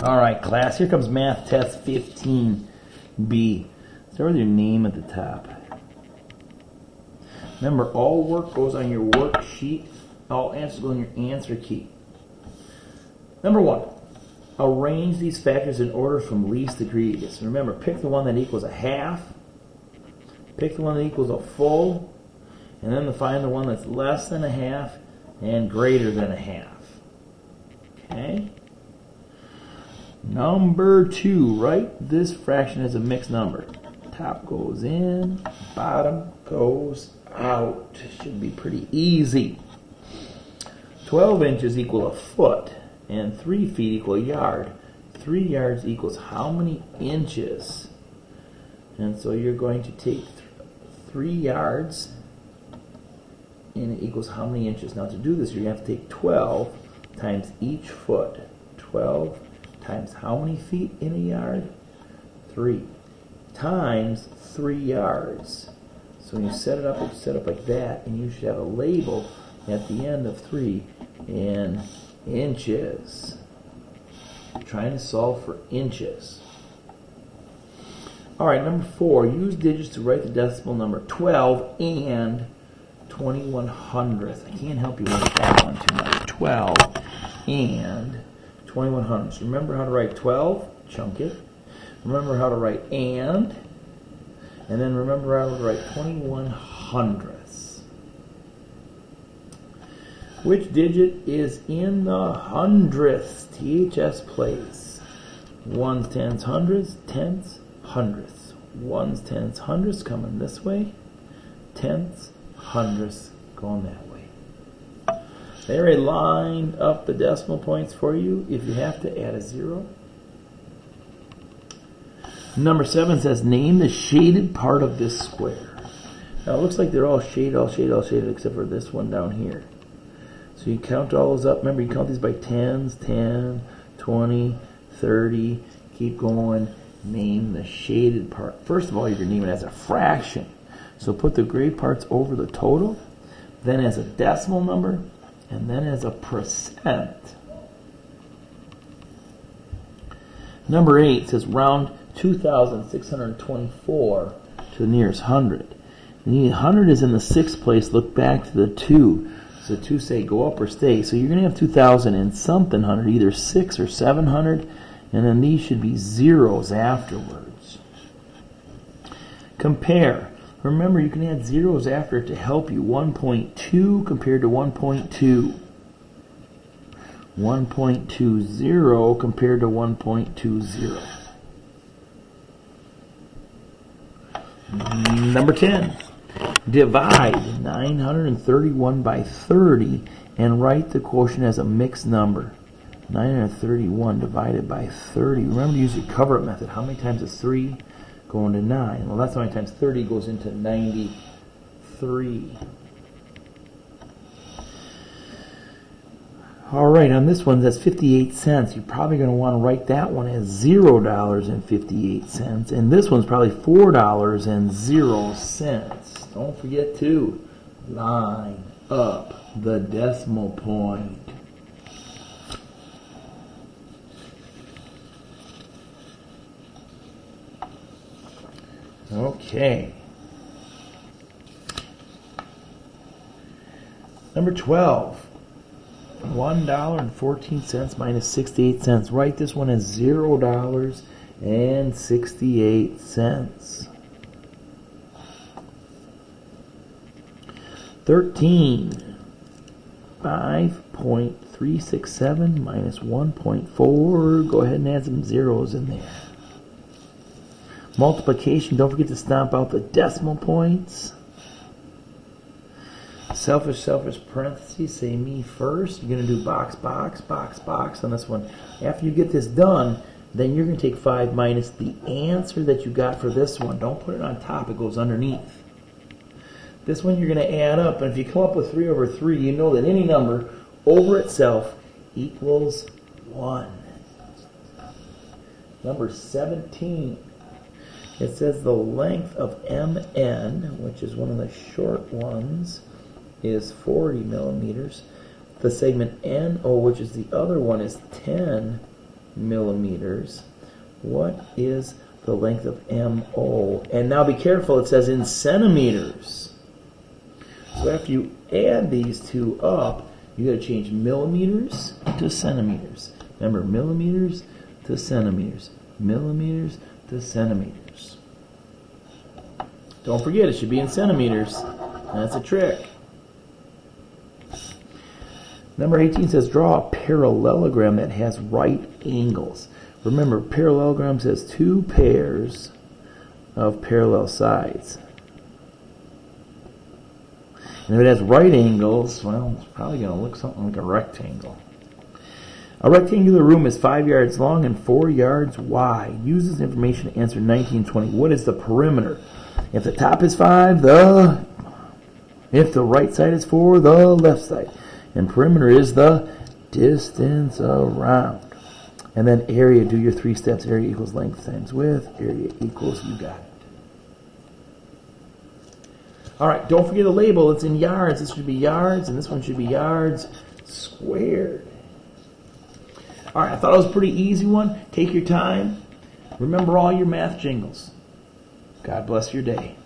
All right, class, here comes math test 15B. Start with your name at the top. Remember, all work goes on your worksheet. All answers go in your answer key. Number 1, arrange these factors in order from least to greatest. Remember, pick the one that equals a half, pick the one that equals a full, and then find the one that's less than a half and greater than a half. Okay? Number 2, write this fraction as a mixed number. Top goes in, bottom goes out. Should be pretty easy. 12 inches equal a foot, and 3 feet equal a yard. 3 yards equals how many inches? And so you're going to take 3 yards, and it equals how many inches? Now to do this, you're going to have to take 12 times each foot. 12 times how many feet in a yard? 3. Times 3 yards. So when you set it up like that, and you should have a label at the end of 3 in inches. You're trying to solve for inches. All right, number 4, use digits to write the decimal number 12 and 21/100. I can't help you with that one too much. 12 and 21/100. Remember how to write 12, chunk it. Remember how to write and then remember how to write 21/100. Which digit is in the hundredths, THS place? Ones, tens, hundreds, tenths, hundredths. Ones, tens, hundredths coming this way. Tenths, hundredths going that way. They already lined up the decimal points for you. If you have to add a 0. Number 7 says, name the shaded part of this square. Now it looks like they're all shaded, except for this one down here. So you count all those up. Remember, you count these by tens, 10, 20, 30. Keep going. Name the shaded part. First of all, you're going to name it as a fraction. So put the gray parts over the total, then as a decimal number, and then as a percent. Number 8 says round 2,624 to the nearest hundred. The 100 is in the 6th place. Look back to the 2. So 2 say go up or stay. So you're going to have 2,000 and something hundred, either 6 or 700, and then these should be zeros afterwards. Compare. Remember, you can add zeros after it to help you. 1.2 compared to 1.2. 1.20 compared to 1.20. Number 10. Divide 931 by 30 and write the quotient as a mixed number. 931 divided by 30. Remember to use your cover-up method. How many times is 3 going to 9? Well, that's how many times 30 goes into 93. All right, on this one, that's 58 cents. You're probably going to want to write that one as $0.58. And this one's probably $4.00. Don't forget to line up the decimal point. Okay. Number 12. $1.14 minus 68 cents. Write this one as $0.68. 13. 5.367 minus 1.4. Go ahead and add some zeros in there. Multiplication. Don't forget to stomp out the decimal points. Selfish parentheses, say me first. You're going to do box on this one. After you get this done, then you're going to take 5 minus the answer that you got for this one. Don't put it on top, it goes underneath. This one you're going to add up, and if you come up with 3 over 3, you know that any number over itself equals 1. Number 17. It says the length of MN, which is one of the short ones, is 40 millimeters. The segment NO, which is the other one, is 10 millimeters. What is the length of MO? And now be careful, it says in centimeters. So after you add these two up, you got to change millimeters to centimeters. Remember, millimeters to centimeters. Millimeters to centimeters. Don't forget, it should be in centimeters. That's a trick. Number 18 says, draw a parallelogram that has right angles. Remember, parallelogram says two pairs of parallel sides. And if it has right angles, well, it's probably going to look something like a rectangle. A rectangular room is 5 yards long and 4 yards wide. Use this information to answer 1920. What is the perimeter? If the top is 5, if the right side is 4, the left side. And perimeter is the distance around. And then area, do your 3 steps. Area equals length times width. Area equals, you got it. All right, don't forget the label. It's in yards. This should be yards, and this one should be yards squared. All right, I thought it was a pretty easy one. Take your time. Remember all your math jingles. God bless your day.